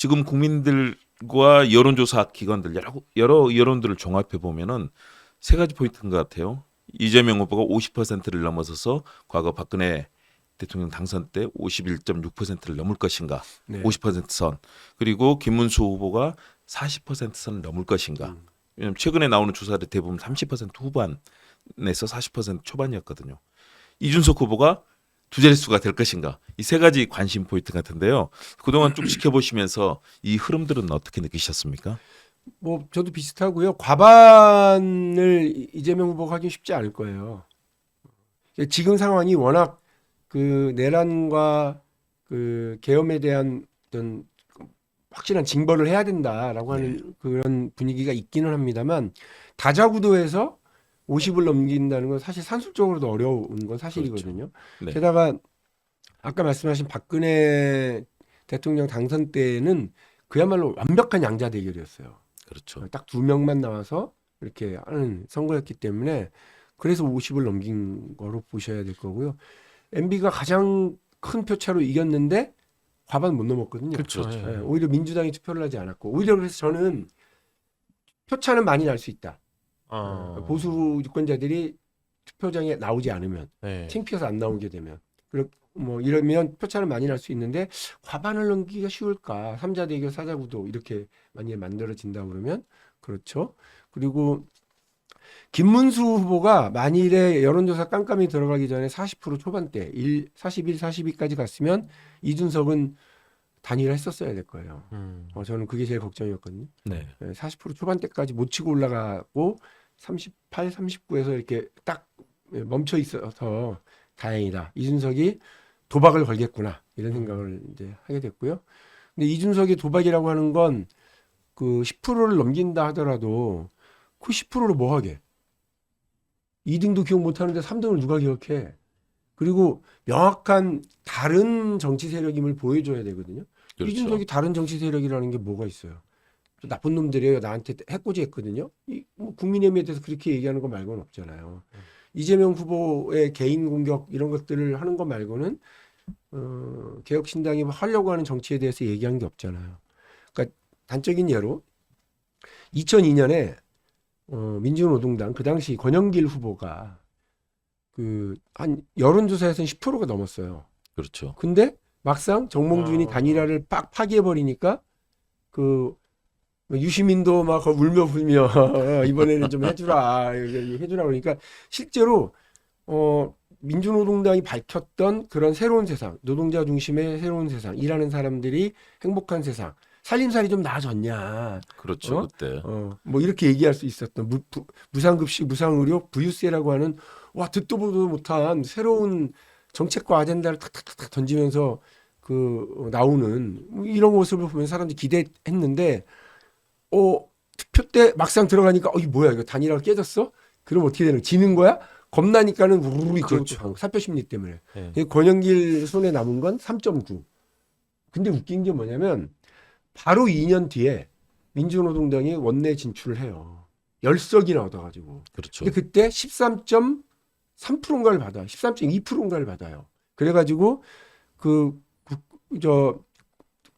지금 국민들과 여론조사 기관들 여러 여론들을 종합해 보면은 세 가지 포인트인 것 같아요. 이재명 후보가 50%를 넘어서서 과거 박근혜 대통령 당선 때 51.6%를 넘을 것인가, 네. 50% 선. 그리고 김문수 후보가 40% 선을 넘을 것인가. 왜냐하면 최근에 나오는 조사들 대부분 30% 후반에서 40% 초반이었거든요. 이준석 후보가 두 자릿수가 될 것인가. 이 세 가지 관심 포인트 같은데요. 그동안 쭉 지켜보시면서 이 흐름들은 어떻게 느끼셨습니까? 뭐 저도 비슷하고요. 과반을 이재명 후보가 하기 쉽지 않을 거예요. 지금 상황이 워낙 그 내란과 그 계엄에 대한 어떤 확실한 징벌을 해야 된다라고 하는 그런 분위기가 있기는 합니다만 다자구도에서 50을 넘긴다는 건 사실 산술적으로도 어려운 건 사실이거든요. 네. 게다가 아까 말씀하신 박근혜 대통령 당선 때는 그야말로 완벽한 양자 대결이었어요. 그렇죠. 딱 두 명만 나와서 이렇게 하는 선거였기 때문에 그래서 50을 넘긴 거로 보셔야 될 거고요. MB가 가장 큰 표차로 이겼는데 과반 못 넘었거든요. 그렇죠. 예, 오히려 민주당이 투표를 하지 않았고 오히려 그래서 저는 표차는 많이 날 수 있다. 보수 유권자들이 투표장에 나오지 않으면 네. 창피해서 안 나오게 되면 뭐 이러면 표차는 많이 날 수 있는데 과반을 넘기기가 쉬울까? 3자 대결 4자 구도 이렇게 만약에 만들어진다 그러면 그렇죠. 그리고 김문수 후보가 만일에 여론조사 깜깜이 들어가기 전에 40% 초반대 41, 42까지 갔으면 이준석은 단일화했었어야 될 거예요. 저는 그게 제일 걱정이었거든요. 네. 40% 초반대까지 못 치고 올라가고 38, 39에서 이렇게 딱 멈춰 있어서 다행이다. 이준석이 도박을 걸겠구나 이런 생각을 이제 하게 됐고요. 근데 이준석이 도박이라고 하는 건 그 10%를 넘긴다 하더라도 그 10%를 뭐 하게? 2등도 기억 못 하는데 3등을 누가 기억해? 그리고 명확한 다른 정치 세력임을 보여줘야 되거든요. 그렇죠. 이준석이 다른 정치 세력이라는 게 뭐가 있어요? 나쁜 놈들이에요. 나한테 해코지 했거든요. 뭐 국민의힘에 대해서 그렇게 얘기하는 거 말고는 없잖아요. 이재명 후보의 개인 공격 이런 것들을 하는 거 말고는 개혁신당이 하려고 하는 정치에 대해서 얘기한 게 없잖아요. 그러니까 단적인 예로 2002년에 민주노동당 그 당시 권영길 후보가 그 한 여론조사에서는 10%가 넘었어요. 그렇죠. 근데 막상 정몽준이 단일화를 빡 파기해버리니까 그 유시민도 막 울며 불며 이번에는 좀 해주라 그러니까 실제로 민주노동당이 밝혔던 그런 새로운 세상, 노동자 중심의 새로운 세상, 일하는 사람들이 행복한 세상, 살림살이 좀 나아졌냐. 그렇죠. 그때. 뭐 이렇게 얘기할 수 있었던 무상급식, 무상의료, 부유세라고 하는 와 듣도 보도 못한 새로운 정책과 아젠다를 탁탁탁 던지면서 그 나오는 이런 모습을 보면 사람들이 기대했는데 투표 때 막상 들어가니까 이게 뭐야 이거 단일화가 깨졌어? 그럼 어떻게 되는 거야? 지는 거야? 겁나니까는 우르르 그렇죠. 사표 심리 때문에. 네. 권영길 손에 남은 건 3.9. 근데 웃긴 게 뭐냐면 바로 2년 뒤에 민주노동당이 원내 진출을 해요. 10석이나 얻어가지고. 그렇죠. 근데 그때 13.3%인가를 받아요. 13.2%인가를 받아요. 그래가지고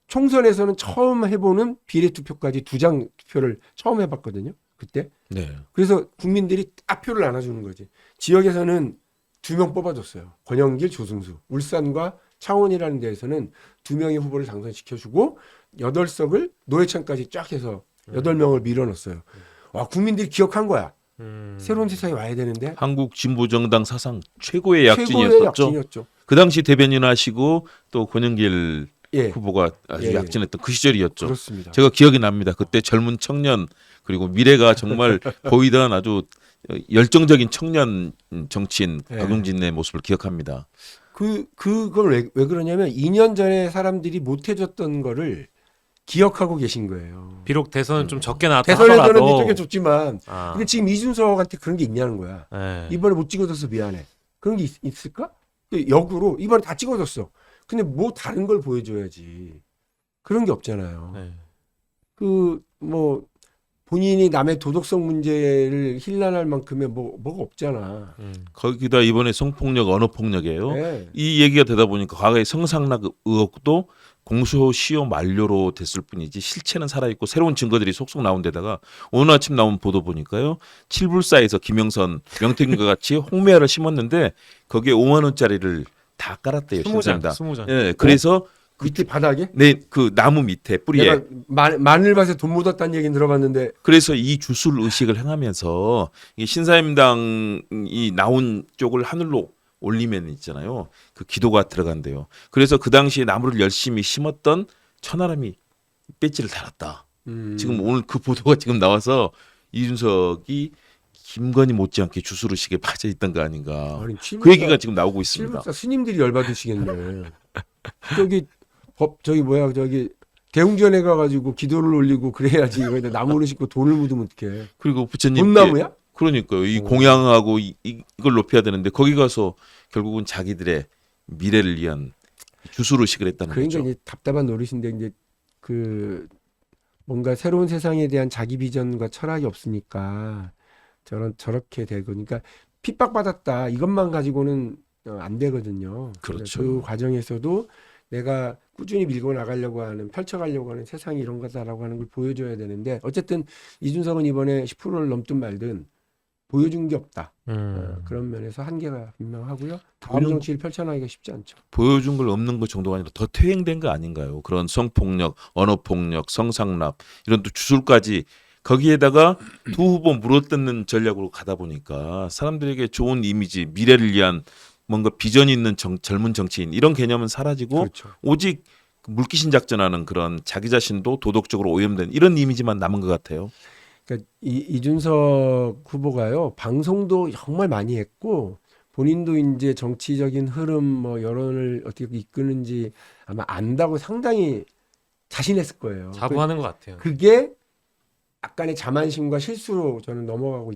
총선에서는 처음 해보는 비례투표까지 2장 투표를 처음 해봤거든요. 그때. 네. 그래서 국민들이 딱 표를 나눠주는 거지. 지역에서는 2명 뽑아줬어요. 권영길, 조승수. 울산과 창원이라는 데에서는 2명의 후보를 당선시켜주고 8석을 노회찬까지 쫙 해서 8명을 밀어넣었어요. 와, 국민들이 기억한 거야. 새로운 세상이 와야 되는데 한국 진보정당 사상 최고의 최고의 약진이었었죠. 약진이었죠. 그 당시 대변인 하시고 또 권영길 예, 후보가 아주 예, 약진했던 그 시절이었죠. 그렇습니다. 제가 기억이 납니다. 그때 젊은 청년 그리고 미래가 정말 보이던 아주 열정적인 청년 정치인 예. 박용진의 모습을 기억합니다. 그걸 왜 그러냐면 2년 전에 사람들이 못 해줬던 거를 기억하고 계신 거예요. 비록 대선은 좀 적게 나왔다 대선에서는 하더라도 이쪽에 줬지만 아. 근데 지금 이준석한테 그런 게 있냐는 거야. 네. 이번에 못 찍어줘서 미안해. 그런 게 있을까? 역으로 이번에 다 찍어줬어. 근데 뭐 다른 걸 보여줘야지. 그런 게 없잖아요. 네. 뭐 본인이 남의 도덕성 문제를 힐난할 만큼의 뭐가 없잖아. 거기다 이번에 성폭력, 언어폭력이에요. 네. 이 얘기가 되다 보니까 과거에 성상납 의혹도 공소시효 만료로 됐을 뿐이지 실체는 살아있고 새로운 증거들이 속속 나온 데다가 오늘 아침 나온 보도 보니까요. 칠불사에서 김영선, 명태균과 같이 홍매화를 심었는데 거기에 5만 원짜리를 다 깔았대요. 20장, 신사임당. 20장. 예, 그래서 밑에 바닥에? 그 나무 밑에 뿌리에 내가 마늘밭에 돈 묻었다는 얘기는 들어봤는데 그래서 이 주술 의식을 행하면서 이 신사임당이 나온 쪽을 하늘로 올리면 있잖아요. 그 기도가 들어간대요. 그래서 그 당시에 나무를 열심히 심었던 천하람이 배지를 달았다. 지금 오늘 그 보도가 지금 나와서 이준석이 김건희 못지않게 주술 의식에 빠져 있던 거 아닌가. 아니, 그 얘기가 지금 나오고 있습니다. 실물사 스님들이 열받으시겠네. 저기 대웅전에 가가지고 기도를 올리고 그래야지. 이거에다 나무를 심고 돈을 묻으면 어떡해. 그리고 부처님 돈나무야? 그러니까요. 이 공양하고 이걸 높여야 되는데 거기 가서 결국은 자기들의 미래를 위한 주술 의식을 했다는 그러니까 거죠. 이제 답답한 노릇인데 이제 그 뭔가 새로운 세상에 대한 자기 비전과 철학이 없으니까 저렇게 되고 그러니까 핍박받았다 이것만 가지고는 안 되거든요. 그렇죠. 그 과정에서도 내가 꾸준히 밀고 나가려고 하는 펼쳐가려고 하는 세상이 이런 거다라고 하는 걸 보여줘야 되는데 어쨌든 이준석은 이번에 10%를 넘든 말든 보여준 게 없다. 그런 면에서 한계가 분명하고요. 다음 보여준- 정치를 펼쳐나가기가 쉽지 않죠. 보여준 걸 없는 것 정도가 아니라 더 퇴행된 거 아닌가요? 그런 성폭력, 언어폭력, 성상납 이런 또 주술까지 거기에다가 두 후보 물어뜯는 전략으로 가다 보니까 사람들에게 좋은 이미지, 미래를 위한 뭔가 비전 있는 젊은 정치인 이런 개념은 사라지고 그렇죠. 오직 물귀신 작전하는 그런 자기 자신도 도덕적으로 오염된 이런 이미지만 남은 것 같아요. 그러니까 이준석 후보가요 방송도 정말 많이 했고 본인도 이제 정치적인 흐름 뭐 여론을 어떻게 이끄는지 아마 안다고 상당히 자신했을 거예요. 자부하는 것 같아요. 그게 약간의 자만심과 실수로 저는 넘어가고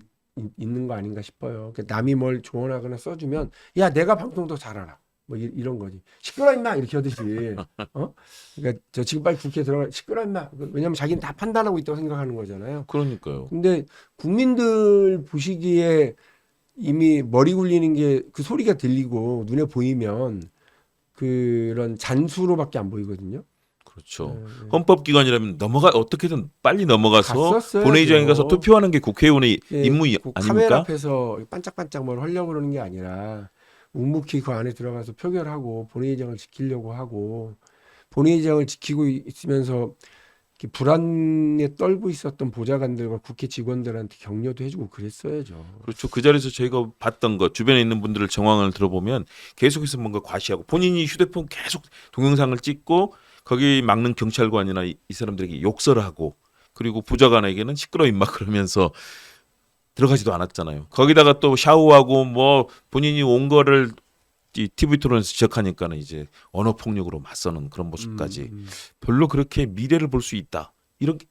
있는 거 아닌가 싶어요. 그러니까 남이 뭘 조언하거나 써주면 야 내가 방송 더 잘 알아. 뭐 이런 거지. 시끄러 임마 이렇게 하듯이. 그러니까 저 지금 빨리 국회에 들어가 시끄러 임마. 왜냐면 자기는 다 판단하고 있다고 생각하는 거잖아요. 그러니까요. 근데 국민들 보시기에 이미 머리 굴리는 게 그 소리가 들리고 눈에 보이면 그런 잔수로밖에 안 보이거든요. 그렇죠. 헌법기관이라면 어떻게든 빨리 넘어가서 갔었어야죠. 본회의장에 가서 투표하는 게 국회의원의 예, 임무 그 카메라 아닙니까? 앞에서 반짝반짝 뭘 하려고 그러는 게 아니라 묵묵히 그 안에 들어가서 표결하고 본회의장을 지키려고 하고 본회의장을 지키고 있으면서 이렇게 불안에 떨고 있었던 보좌관들과 국회 직원들한테 격려도 해주고 그랬어야죠. 그렇죠. 그 자리에서 저희가 봤던 것 주변에 있는 분들의 정황을 들어보면 계속해서 뭔가 과시하고 본인이 휴대폰 계속 동영상을 찍고 거기 막는 경찰관이나 이 사람들에게 욕설을 하고 그리고 보좌관에게는 시끄러 임마 그러면서 들어가지도 않았잖아요. 거기다가 또 샤워하고 뭐 본인이 온 거를 이 TV 토론에서 지적하니까는 이제 언어 폭력으로 맞서는 그런 모습까지 별로 그렇게 미래를 볼 수 있다.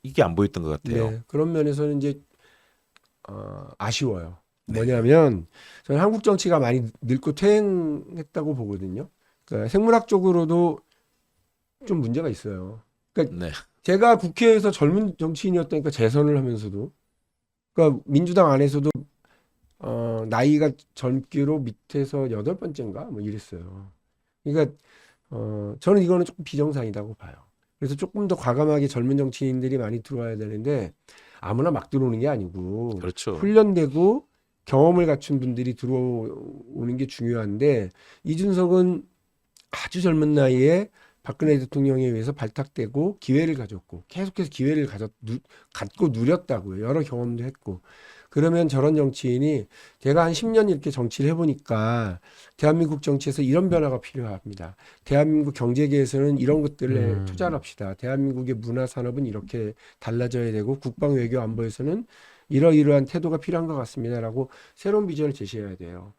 이게 안 보였던 것 같아요. 네, 그런 면에서는 이제 아쉬워요. 뭐냐면 저는 한국 정치가 많이 늙고 퇴행했다고 보거든요. 그러니까 생물학적으로도 좀 문제가 있어요. 그러니까 네. 제가 국회에서 젊은 정치인이었다니까 재선을 하면서도 그러니까 민주당 안에서도 나이가 젊기로 밑에서 8번째인가 뭐 이랬어요. 그러니까 저는 이거는 조금 비정상이라고 봐요. 그래서 조금 더 과감하게 젊은 정치인들이 많이 들어와야 되는데 아무나 막 들어오는 게 아니고 그렇죠. 훈련되고 경험을 갖춘 분들이 들어오는 게 중요한데 이준석은 아주 젊은 나이에 박근혜 대통령에 의해서 발탁되고 기회를 가졌고 계속해서 기회를 갖고 누렸다고요. 여러 경험도 했고. 그러면 저런 정치인이 제가 한 10년 이렇게 정치를 해보니까 대한민국 정치에서 이런 변화가 필요합니다. 대한민국 경제계에서는 이런 것들에 투자를 합시다. 대한민국의 문화산업은 이렇게 달라져야 되고 국방 외교 안보에서는 이러이러한 태도가 필요한 것 같습니다라고 새로운 비전을 제시해야 돼요.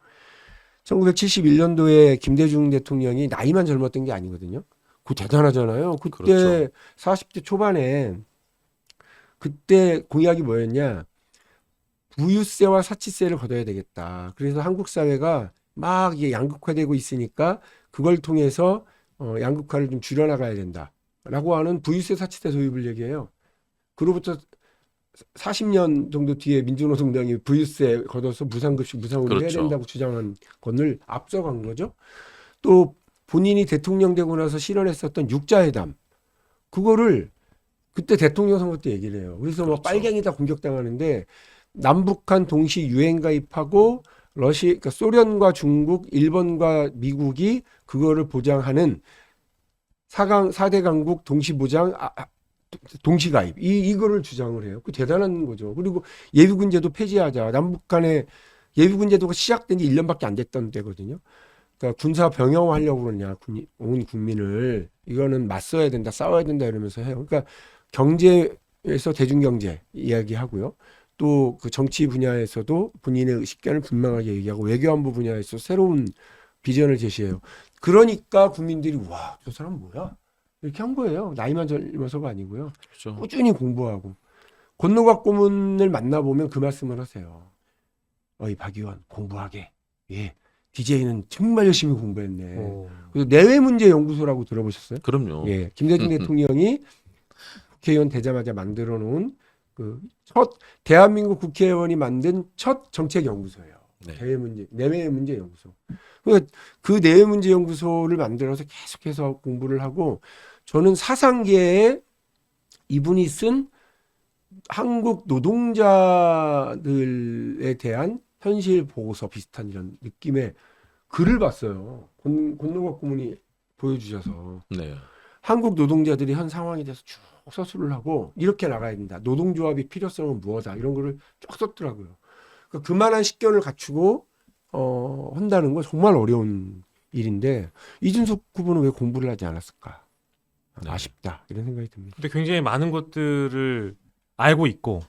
1971년도에 김대중 대통령이 나이만 젊었던 게 아니거든요. 그거 대단하잖아요. 그때 그렇죠. 40대 초반에 그때 공약이 뭐였냐? 부유세와 사치세를 걷어야 되겠다. 그래서 한국 사회가 막 이게 양극화되고 있으니까 그걸 통해서 양극화를 좀 줄여나가야 된다라고 하는 부유세 사치세 도입을 얘기해요. 그로부터 40년 정도 뒤에 민주노동당이 부유세 걷어서 무상급식 무상으로 해야 그렇죠. 된다고 주장한 건을 앞서간 거죠. 또 본인이 대통령 되고 나서 실현했었던 육자회담 그거를 그때 대통령 선거 때 얘기를 해요. 그래서 뭐 그렇죠. 빨갱이다 공격당하는데 남북한 동시 유엔 가입하고 그러니까 소련과 중국, 일본과 미국이 그거를 보장하는 4대 강국 동시 보장 동시 가입 이거를 주장을 해요. 그 대단한 거죠. 그리고 예비군 제도 폐지하자. 남북 간의 예비군 제도가 시작된 지 1년밖에 안 됐던 때거든요. 그러니까 군사 병영화하려고 그러냐. 온 국민을 이거는 맞서야 된다. 싸워야 된다 이러면서 해요. 그러니까 경제에서 대중경제 이야기하고요. 또 그 정치 분야에서도 본인의 식견을 분명하게 얘기하고 외교안보 분야에서 새로운 비전을 제시해요. 그러니까 국민들이 와, 저 사람 뭐야? 이렇게 한 거예요. 나이만 젊어서가 아니고요. 그렇죠. 꾸준히 공부하고. 권노갑 고문을 만나보면 그 말씀을 하세요. 어이 박 의원 공부하게. 예, DJ는 정말 열심히 공부했네. 그래서 내외문제연구소라고 들어보셨어요? 그럼요. 예, 김대중 대통령이 국회의원 되자마자 만들어 놓은 그 첫 대한민국 국회의원이 만든 첫 정책연구소예요. 네. 내외문제연구소. 그 내외문제연구소를 만들어서 계속해서 공부를 하고 저는 사상계에 이분이 쓴 한국 노동자들에 대한 현실 보고서 비슷한 이런 느낌의 글을 봤어요. 권노갑 고문이 보여주셔서 네. 한국 노동자들이 현 상황에 대해서 쭉 서술을 하고 이렇게 나가야 된다. 노동조합의 필요성은 무엇이다. 이런 거를 쭉 썼더라고요. 그러니까 그만한 식견을 갖추고 한다는 건 정말 어려운 일인데 이준석 후보는 왜 공부를 하지 않았을까? 네. 아쉽다 이런 생각이 듭니다. 근데 굉장히 많은 것들을 알고 있고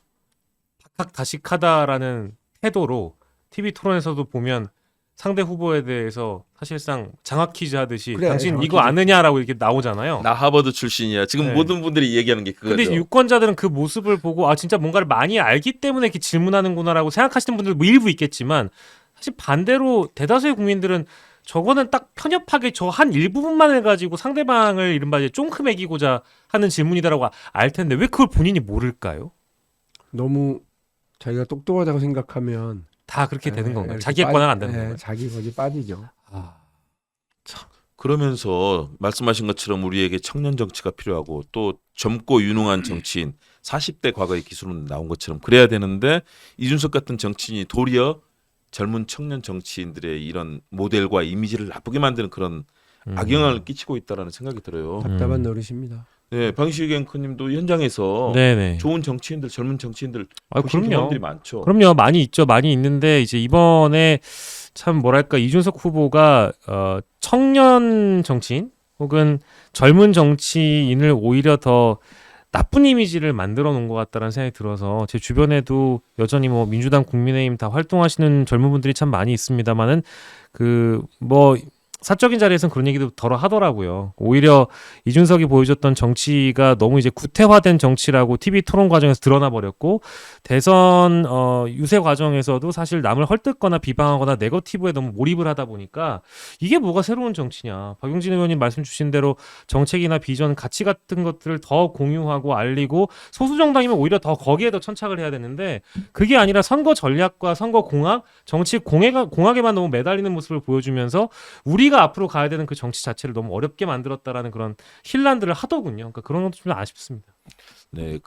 박학다식하다라는 태도로 TV 토론에서도 보면 상대 후보에 대해서 사실상 장학 퀴즈 하듯이 그래, 당신 장학 이거 퀴즈. 아느냐라고 이렇게 나오잖아요. 나 하버드 출신이야. 지금 네. 모든 분들이 얘기하는 게 그거죠. 근데 유권자들은 그 모습을 보고 아 진짜 뭔가를 많이 알기 때문에 이렇게 질문하는구나라고 생각하시는 분들 뭐 일부 있겠지만 사실 반대로 대다수의 국민들은 저거는 딱 편협하게 저 한 일부분만을 가지고 상대방을 이른바 이제 쫑크 매기고자 하는 질문이다라고 알 텐데 왜 그걸 본인이 모를까요? 너무 자기가 똑똑하다고 생각하면 다 그렇게 되는 예, 건가요? 이렇게 자기의 권한 안 되는 예, 건가요? 자기 거기 빠지죠. 아, 그러면서 말씀하신 것처럼 우리에게 청년 정치가 필요하고 또 젊고 유능한 정치인 40대 과거의 기술은 나온 것처럼 그래야 되는데 이준석 같은 정치인이 도리어 젊은 청년 정치인들의 이런 모델과 이미지를 나쁘게 만드는 그런 악영향을 끼치고 있다라는 생각이 들어요. 답답한 노릇입니다. 네, 방시혁 앵커님도 현장에서 네네. 좋은 정치인들, 젊은 정치인들 아, 보신 그럼요. 경험들이 많죠. 그럼요. 많이 있죠. 많이 있는데 이제 이번에 참 뭐랄까 이준석 후보가 청년 정치인 혹은 젊은 정치인을 오히려 더 나쁜 이미지를 만들어 놓은 것 같다는 생각이 들어서 제 주변에도 여전히 뭐 민주당, 국민의힘 다 활동하시는 젊은 분들이 참 많이 있습니다만은 그 뭐 사적인 자리에서는 그런 얘기도 덜어 하더라고요. 오히려 이준석이 보여줬던 정치가 너무 이제 구태화된 정치라고 TV 토론 과정에서 드러나 버렸고 대선 유세 과정에서도 사실 남을 헐뜯거나 비방하거나 네거티브에 너무 몰입을 하다 보니까 이게 뭐가 새로운 정치냐. 박용진 의원님 말씀 주신 대로 정책이나 비전, 가치 같은 것들을 더 공유하고 알리고 소수 정당이면 오히려 더 거기에 더 천착을 해야 되는데 그게 아니라 선거 전략과 선거 공학, 정치 공학에만 너무 매달리는 모습을 보여주면서 우리가 앞으로 가야 되는 그 정치 자체를 너무 어렵게 만들었다라는 그런 혼란들을 하더군요. 그러니까 그런 것도 좀 아쉽습니다. 네,